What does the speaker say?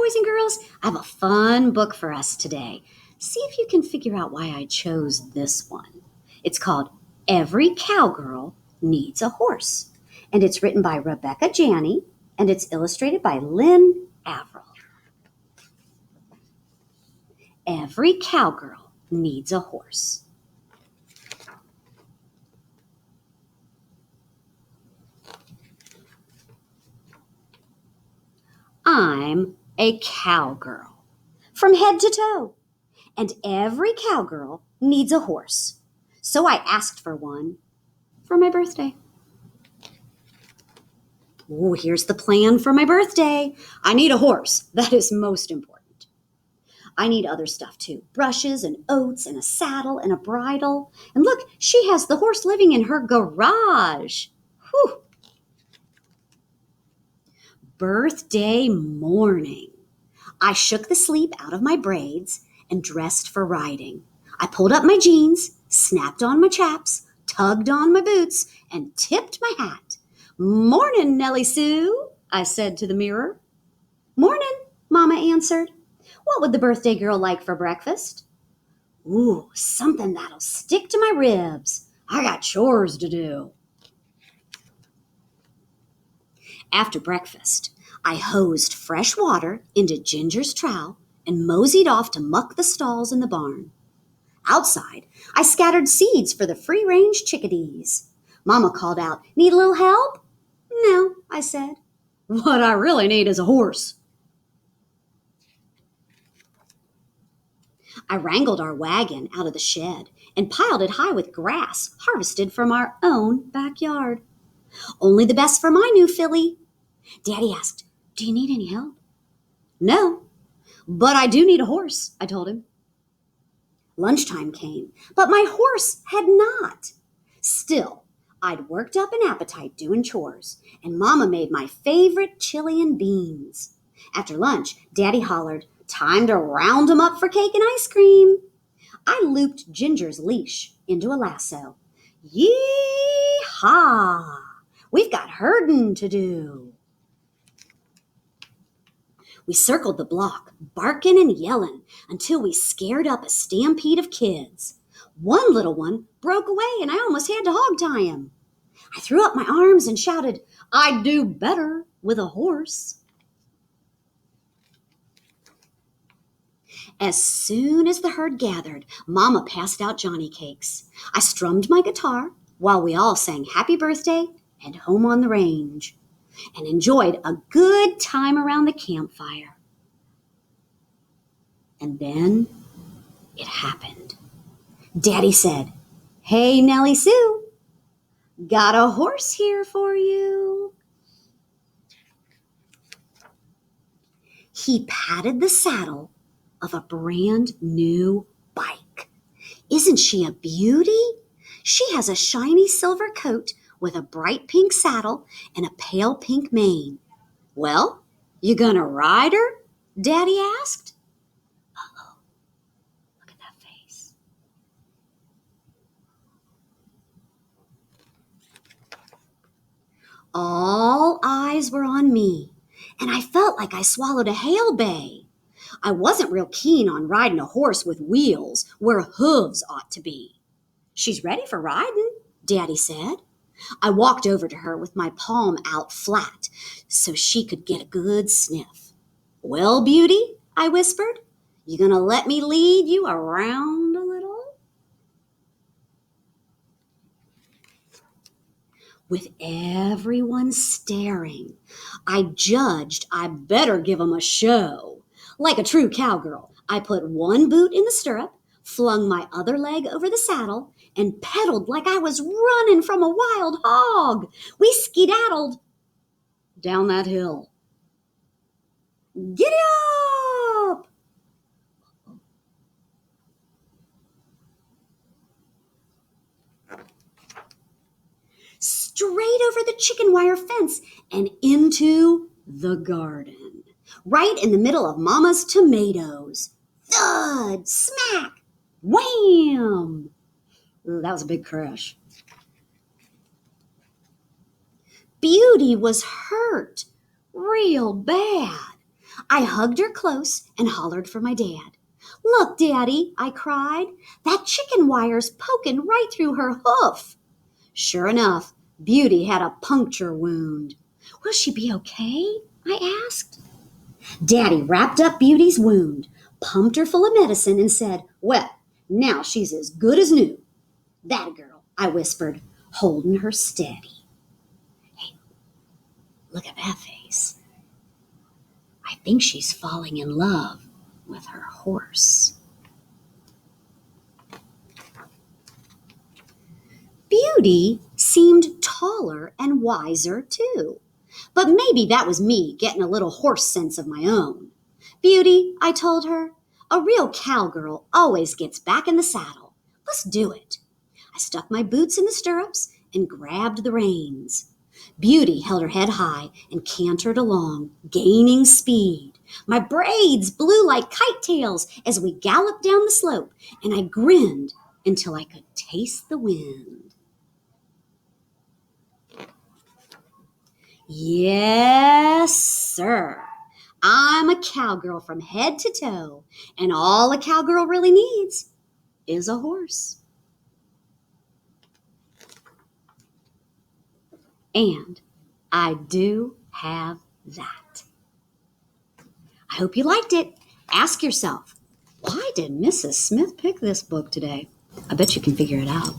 boys and girls, I have a fun book for us today. See if you can figure out why I chose this one. It's called Every Cowgirl Needs a Horse, and it's written by Rebecca Janney, and it's illustrated by Lynn Averill. Every cowgirl needs a horse. I'm a cowgirl from head to toe, and every cowgirl needs a horse. So I asked for one for my birthday. Oh, here's the plan for my birthday. I need a horse. That is most important. I need other stuff too. Brushes and oats and a saddle and a bridle. And look, she has the horse living in her garage. Whew. Birthday morning. I shook the sleep out of my braids and dressed for riding. I pulled up my jeans, snapped on my chaps, tugged on my boots, and tipped my hat. "Mornin', Nellie Sue," I said to the mirror. "Mornin'," Mama answered. "What would the birthday girl like for breakfast?" "Ooh, something that'll stick to my ribs. I got chores to do." After breakfast, I hosed fresh water into Ginger's trowel and moseyed off to muck the stalls in the barn. Outside, I scattered seeds for the free-range chickadees. Mama called out, "Need a little help?" "No," I said. "What I really need is a horse." I wrangled our wagon out of the shed and piled it high with grass harvested from our own backyard. "Only the best for my new filly." Daddy asked, "Do you need any help?" "No, but I do need a horse," I told him. Lunchtime came, but my horse had not. Still, I'd worked up an appetite doing chores, and Mama made my favorite chili and beans. After lunch, Daddy hollered, "Time to round 'em up for cake and ice cream." I looped Ginger's leash into a lasso. Yee-haw! We've got herdin' to do. We circled the block, barking and yelling, until we scared up a stampede of kids. One little one broke away, and I almost had to hog tie him. I threw up my arms and shouted, "I'd do better with a horse." As soon as the herd gathered, Mama passed out Johnny cakes. I strummed my guitar while we all sang "Happy Birthday" and "Home on the Range," and enjoyed a good time around the campfire. And then it happened. Daddy said, "Hey, Nellie Sue, got a horse here for you." He patted the saddle of a brand new bike. "Isn't she a beauty? She has a shiny silver coat with a bright pink saddle and a pale pink mane." "Well, you gonna ride her?" Daddy asked. Uh-oh, look at that face. All eyes were on me, and I felt like I swallowed a hail bay. I wasn't real keen on riding a horse with wheels where hooves ought to be. "She's ready for riding," Daddy said. I walked over to her with my palm out flat so she could get a good sniff. "Well, beauty," I whispered, "you gonna let me lead you around a little?" With everyone staring, I judged I better give 'em a show. Like a true cowgirl, I put one boot in the stirrup, flung my other leg over the saddle, and pedaled like I was running from a wild hog. We skedaddled down that hill. "Giddy up!" Straight over the chicken wire fence and into the garden, right in the middle of Mama's tomatoes. Thud, smack, wham! Ooh, that was a big crash. Beauty was hurt real bad. I hugged her close and hollered for my dad. Look, Daddy, I cried. That chicken wire's poking right through her hoof. Sure enough, Beauty had a puncture wound. Will she be okay? I asked. Daddy wrapped up Beauty's wound, pumped her full of medicine, and said, Well, now she's as good as new. That girl, I whispered, holding her steady. Hey, look at that face. I think she's falling in love with her horse. Beauty seemed taller and wiser, too. But maybe that was me getting a little horse sense of my own. Beauty, I told her, a real cowgirl always gets back in the saddle. Let's do it. I stuck my boots in the stirrups and grabbed the reins. Beauty held her head high and cantered along, gaining speed. My braids blew like kite tails as we galloped down the slope, and I grinned until I could taste the wind. Yes, sir. I'm a cowgirl from head to toe, and all a cowgirl really needs is a horse. And I do have that. I hope you liked it. Ask yourself, why did Mrs. Smith pick this book today? I bet you can figure it out.